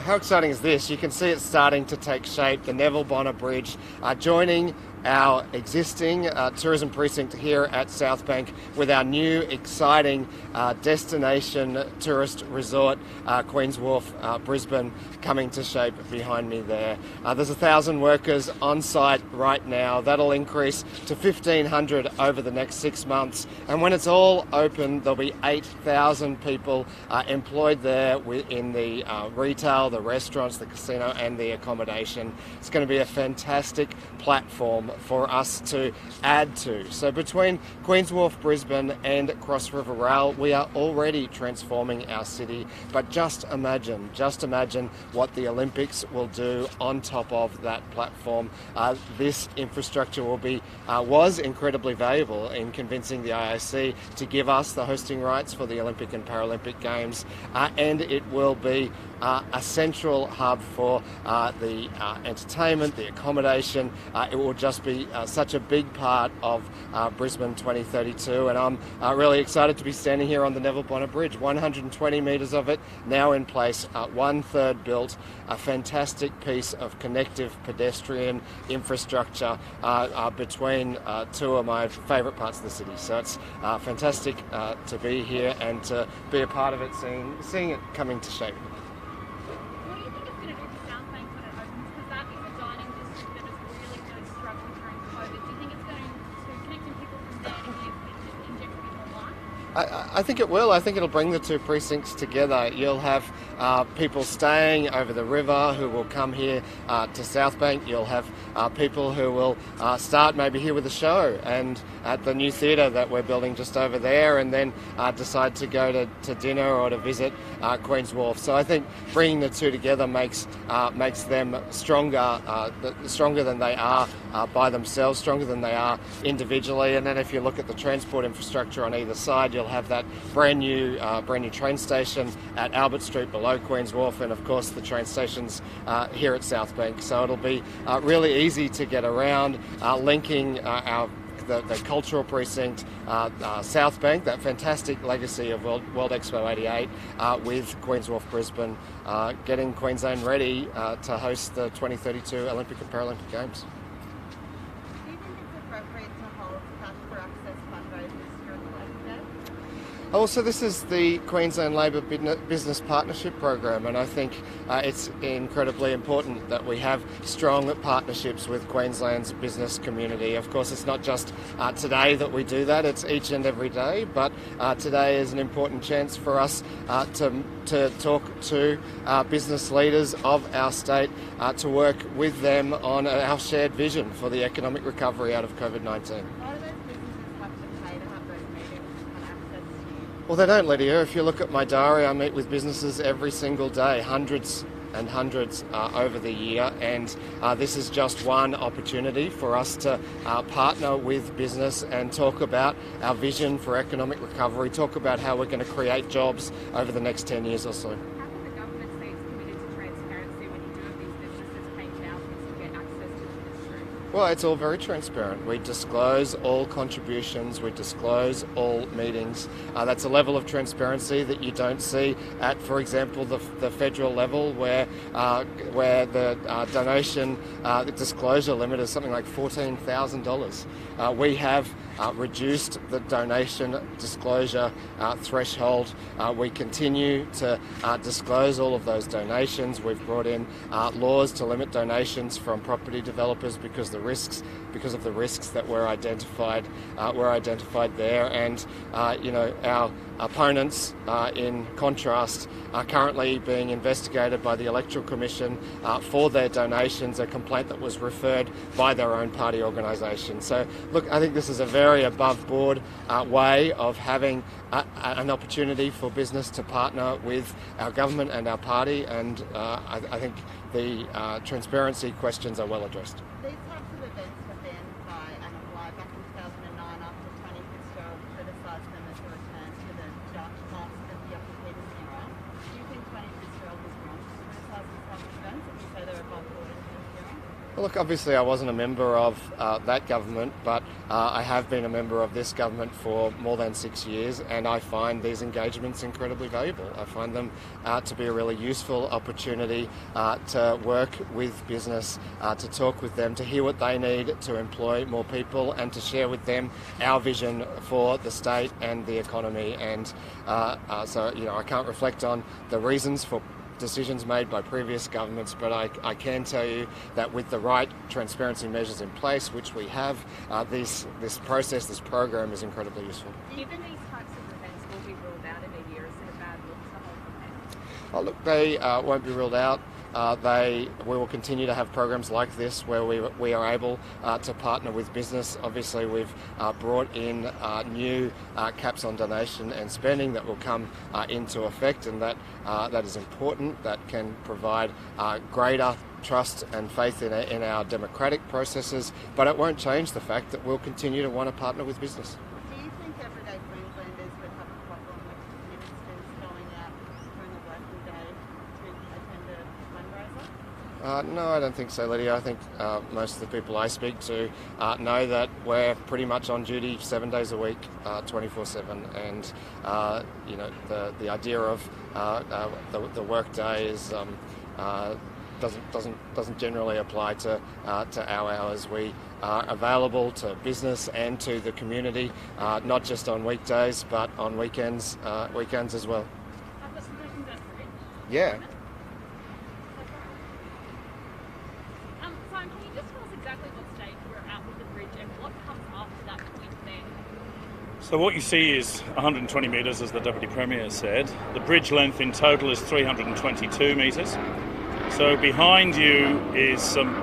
how exciting is this? You can see it starting to take shape. The Neville Bonner Bridge joining our existing tourism precinct here at South Bank with our new exciting destination tourist resort, Queen's Wharf, Brisbane, coming to shape behind me there. There's 1,000 workers on site right now. That'll increase to 1,500 over the next 6 months. And when it's all open, there'll be 8,000 people employed there in the retail, the restaurants, the casino and the accommodation. It's going to be a fantastic platform for us to add to. So between Queen's Wharf, Brisbane and Cross River Rail, we are already transforming our city. But just imagine what the Olympics will do on top of that platform. This infrastructure was incredibly valuable in convincing the IOC to give us the hosting rights for the Olympic and Paralympic Games, and it will be a central hub for the entertainment, the accommodation. It will just be such a big part of Brisbane 2032, and I'm really excited to be standing here on the Neville Bonner Bridge. 120 metres of it now in place, 1/3 built, a fantastic piece of connective pedestrian infrastructure between two of my favourite parts of the city. So it's fantastic to be here and to be a part of it, seeing it coming to shape. What do you think it's going to do for South Bank when it opens? Because that is a dining district that has really struggled during COVID. Do you think it's going to connecting people from there to inject a bit more life? I think it will. I think it'll bring the two precincts together. You'll have people staying over the river who will come here to South Bank. You'll have people who will start maybe here with a show and at the new theatre that we're building just over there, and then decide to go to dinner or to visit Queen's Wharf. So I think bringing the two together makes them stronger than they are by themselves, stronger than they are individually. And then if you look at the transport infrastructure on either side, you'll have that brand new train station at Albert Street below Queen's Wharf, and of course the train stations here at South Bank. So it'll be really easy to get around, linking the cultural precinct, South Bank, that fantastic legacy of World Expo 88, with Queen's Wharf, Brisbane, getting Queensland ready to host the 2032 Olympic and Paralympic Games. Do you think it's appropriate to hold cash for access fundraisers during the Labor Day? Also, this is the Queensland Labor Business Partnership Program, and I think it's incredibly important that we have strong partnerships with Queensland's business community. Of course, it's not just today that we do that, it's each and every day, but today is an important chance for us to talk to business leaders of our state, to work with them on our shared vision for the economic recovery out of COVID-19. Why do those businesses have to pay to have those meetings and access to you? Well, they don't, Lydia. If you look at my diary, I meet with businesses every single day, hundreds and hundreds over the year, and this is just one opportunity for us to partner with business and talk about our vision for economic recovery, talk about how we're going to create jobs over the next 10 years or so. How can the government say it's committed to transparency when you do have these businesses paying thousands to get access to the industry? Well, it's all very transparent. We disclose all contributions, we disclose all meetings. That's a level of transparency that you don't see at, for example, the federal level, where the donation the disclosure limit is something like $14,000. We have reduced the donation disclosure threshold. We continue to disclose all of those donations. We've brought in laws to limit donations from property developers because of the risks that were identified there. And our opponents, in contrast, are currently being investigated by the Electoral Commission for their donations, a complaint that was referred by their own party organisation. So, look, I think this is a very above-board way of having an opportunity for business to partner with our government and our party, and I think the transparency questions are well addressed. These types of events were banned by Annastacia back in 2009 after Tony Fitzgerald criticised them as a return to the dark past of the Upper Peterson era. Do you think Tony Fitzgerald was wrong to criticise these types of events, if you say they're above board interfering? Well, Look, obviously I wasn't a member of that government, but I have been a member of this government for more than 6 years, and I find these engagements incredibly valuable. I find them to be a really useful opportunity to work with business, to talk with them, to hear what they need to employ more people, and to share with them our vision for the state and the economy. And so, I can't reflect on the reasons for decisions made by previous governments, but I can tell you that with the right transparency measures in place, which we have, this program is incredibly useful. Given these types of events will be ruled out in a year, is it a bad look to hold them there? Oh, look, they won't be ruled out. We will continue to have programs like this where we are able to partner with business. Obviously, we've brought in new caps on donation and spending that will come into effect, and that is important. That can provide greater trust and faith in our democratic processes, but it won't change the fact that we'll continue to want to partner with business. Do you think everyday Queenslanders would have a problem with ministers going out during the working day to attend a fundraiser? No, I don't think so, Lydia. I think most of the people I speak to know that we're pretty much on duty 7 days a week, 24/7, and the idea of the work day is doesn't generally apply to our hours. We are available to business and to the community, not just on weekdays but on weekends as well. I've got some questions at the bridge. Yeah. Simon, can you just tell us exactly what stage we're at with the bridge and what comes after that point there? So what you see is 120 metres, as the Deputy Premier said. The bridge length in total is 322 metres. So behind you is some...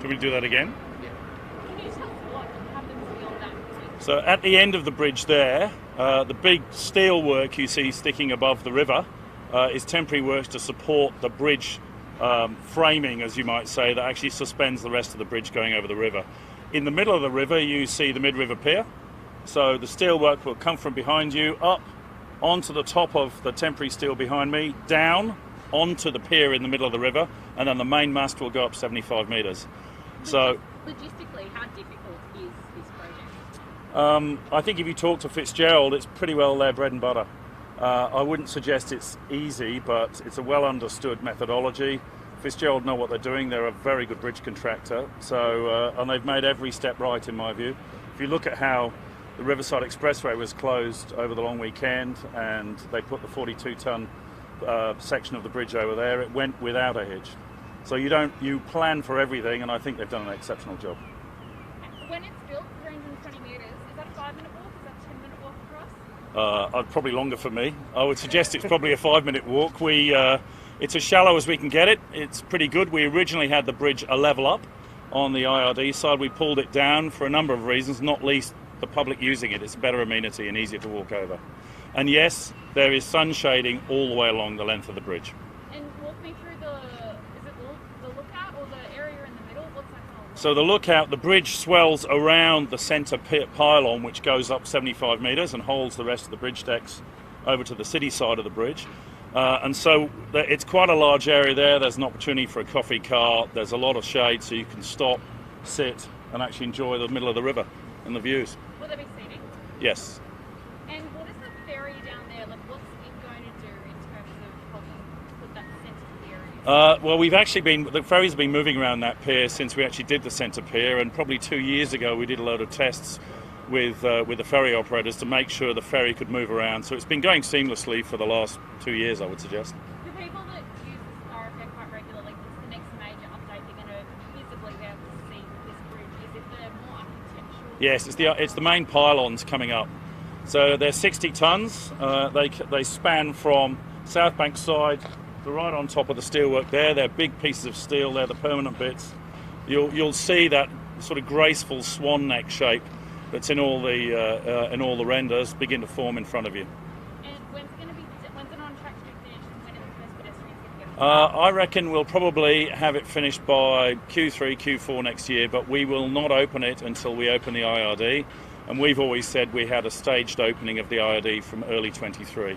Can we do that again? Can you tell us what happens beyond that point? So at the end of the bridge there, the big steel work you see sticking above the river is temporary works to support the bridge framing, as you might say, that actually suspends the rest of the bridge going over the river. In the middle of the river you see the mid-river pier. So the steel work will come from behind you, up onto the top of the temporary steel behind me, down onto the pier in the middle of the river, and then the main mast will go up 75 metres. So logistically, how difficult is this project? I think if you talk to Fitzgerald, it's pretty well their bread and butter. I wouldn't suggest it's easy, but it's a well understood methodology. Fitzgerald know what they're doing. They're a very good bridge contractor, and they've made every step right in my view. If you look at how the Riverside Expressway was closed over the long weekend and they put the 42-tonne section of the bridge over there, it went without a hitch. So you plan for everything, and I think they've done an exceptional job. When it's built, 320 metres, is that a 5-minute walk? Is that a 10-minute walk across? Probably longer for me. I would suggest it's probably a 5-minute walk. It's as shallow as we can get it. It's pretty good. We originally had the bridge a level up on the IRD side. We pulled it down for a number of reasons, not least the public using it. It's a better amenity and easier to walk over. And yes, there is sun shading all the way along the length of the bridge. And walk me through the lookout or the area in the middle? What's that called? So the lookout, the bridge swells around the centre pylon, which goes up 75 metres and holds the rest of the bridge decks over to the city side of the bridge. And so it's quite a large area there. There's an opportunity for a coffee cart. There's a lot of shade, so you can stop, sit, and actually enjoy the middle of the river and the views. Will there be seating? Yes. And what is the ferry down there? Like, what's it going to do in terms of helping put that centre pier in? Well, the ferry's been moving around that pier since we actually did the centre pier, and probably 2 years ago we did a load of tests with the ferry operators to make sure the ferry could move around. So it's been going seamlessly for the last 2 years, I would suggest. For people that use this RFF quite regularly, what's the next major update they're going to visibly be able to see with this bridge? Is it the more architectural? Yes, it's the main pylons coming up. So they're 60 tonnes. They span from South Bank side to right on top of the steelwork there. They're big pieces of steel. They're the permanent bits. You'll see that sort of graceful swan neck shape that's in all the renders begin to form in front of you. And when's it on track to be finished, and when are the first pedestrians going to get on? I reckon we'll probably have it finished by Q3, Q4 next year, but we will not open it until we open the IRD. And we've always said we had a staged opening of the IRD from early 23.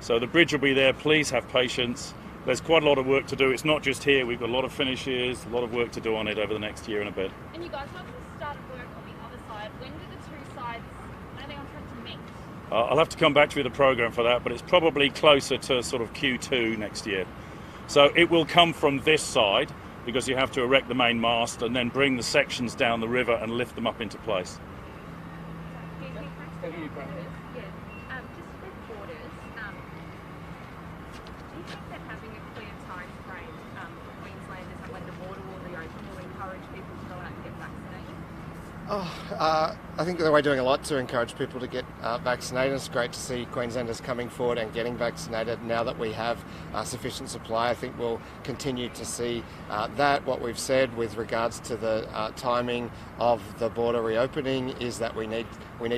So the bridge will be there. Please have patience. There's quite a lot of work to do. It's not just here. We've got a lot of finishes, a lot of work to do on it over the next year and a bit. And you guys haven't started work on the other side. When do the two sides, when are they on track to meet? I'll have to come back to you with a program for that, but it's probably closer to sort of Q2 next year. So it will come from this side because you have to erect the main mast and then bring the sections down the river and lift them up into place. Just with borders, do you think that having a clear time frame for Queenslanders and when the border will reopen will encourage people to go out and get vaccinated? I think that we're doing a lot to encourage people to get vaccinated. It's great to see Queenslanders coming forward and getting vaccinated now that we have sufficient supply. I think we'll continue to see that. What we've said with regards to the timing of the border reopening is that we need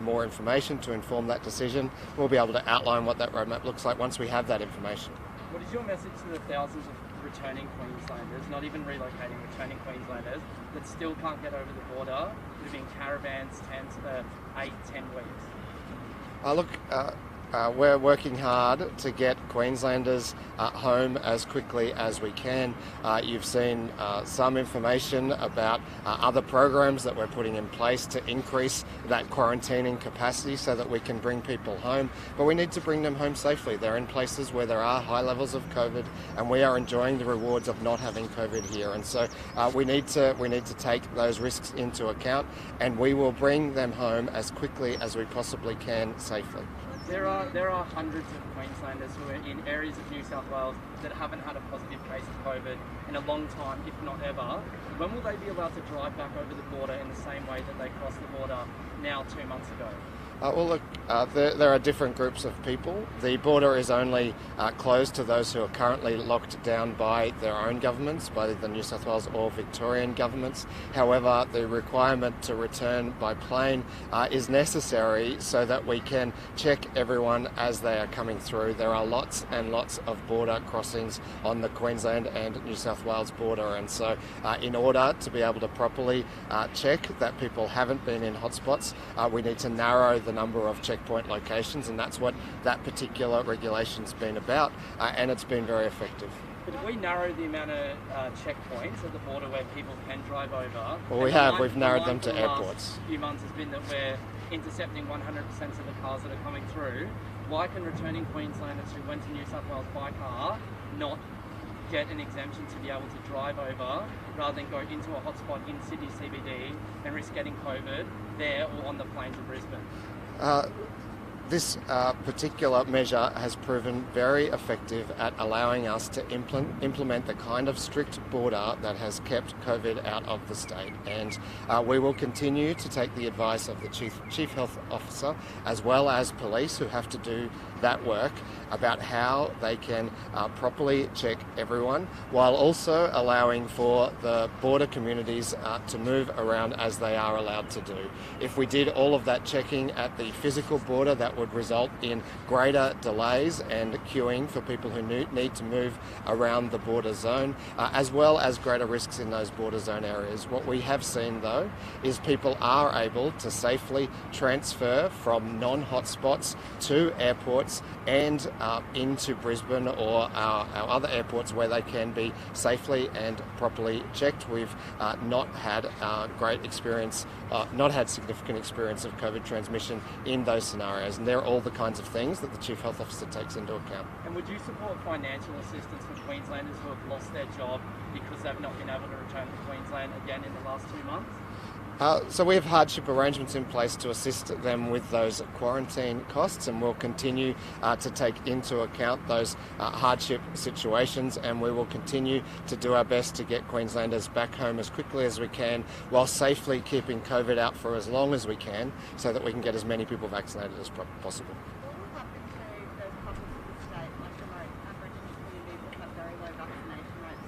more information to inform that decision. We'll be able to outline what that roadmap looks like once we have that information. What is your message to the thousands of returning Queenslanders, not even relocating, returning Queenslanders, that still can't get over the border, that have been caravans 8, 10 weeks? We're working hard to get Queenslanders home as quickly as we can. You've seen some information about other programs that we're putting in place to increase that quarantining capacity so that we can bring people home. But we need to bring them home safely. They're in places where there are high levels of COVID, and we are enjoying the rewards of not having COVID here. And so we need to take those risks into account, and we will bring them home as quickly as we possibly can safely. There are hundreds of Queenslanders who are in areas of New South Wales that haven't had a positive case of COVID in a long time, if not ever. When will they be allowed to drive back over the border in the same way that they crossed the border now 2 months ago? There are different groups of people. The border is only closed to those who are currently locked down by their own governments, by the New South Wales or Victorian governments. However, the requirement to return by plane is necessary so that we can check everyone as they are coming through. There are lots and lots of border crossings on the Queensland and New South Wales border, and so in order to be able to properly check that people haven't been in hotspots, we need to narrow the number of checkpoint locations, and that's what that particular regulation's been about, and it's been very effective. But if we narrow the amount of checkpoints at the border where people can drive over... Well, we've narrowed them to airports. The few months has been that we're intercepting 100% of the cars that are coming through. Why can returning Queenslanders who went to New South Wales by car not get an exemption to be able to drive over rather than go into a hotspot in Sydney CBD and risk getting COVID there or on the plains of Brisbane? This particular measure has proven very effective at allowing us to implement the kind of strict border that has kept COVID out of the state. And we will continue to take the advice of the Chief Health Officer as well as police who have to do that work about how they can properly check everyone while also allowing for the border communities to move around as they are allowed to do. If we did all of that checking at the physical border, that would result in greater delays and queuing for people who need to move around the border zone, as well as greater risks in those border zone areas. What we have seen, though, is people are able to safely transfer from non-hotspots to airports and into Brisbane or our other airports where they can be safely and properly checked. We've not had great experience, not had significant experience of COVID transmission in those scenarios, and they're all the kinds of things that the Chief Health Officer takes into account. And would you support financial assistance for Queenslanders who have lost their job because they've not been able to return to Queensland again in the last 2 months? So we have hardship arrangements in place to assist them with those quarantine costs, and we'll continue to take into account those hardship situations, and we will continue to do our best to get Queenslanders back home as quickly as we can while safely keeping COVID out for as long as we can so that we can get as many people vaccinated as possible. What will happen to those pockets of the state, like remote Aboriginal communities that have very low vaccination rates?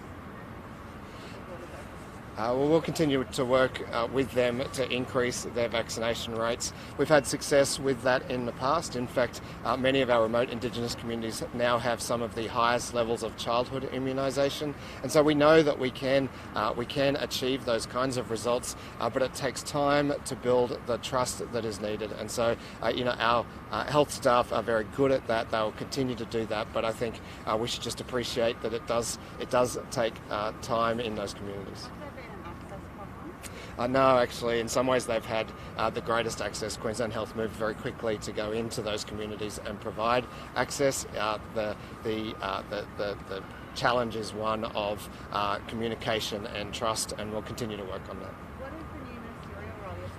Well, we'll continue to work with them to increase their vaccination rates. We've had success with that in the past. In fact, many of our remote Indigenous communities now have some of the highest levels of childhood immunisation, and so we know that we can achieve those kinds of results, but it takes time to build the trust that is needed. And so, our health staff are very good at that. They'll continue to do that, but I think we should just appreciate that it does take time in those communities. No, actually, in some ways they've had the greatest access. Queensland Health moved very quickly to go into those communities and provide access. The challenge is one of communication and trust, and we'll continue to work on that. What is the new ministerial role you're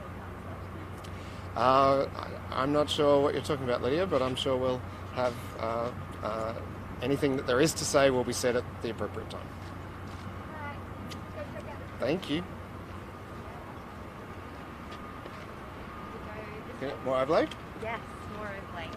talking about? I'm not sure what you're talking about, Lydia, but I'm sure we'll have anything that there is to say will be said at the appropriate time. Thank you. Okay, more Adelaide? Yes, more of like.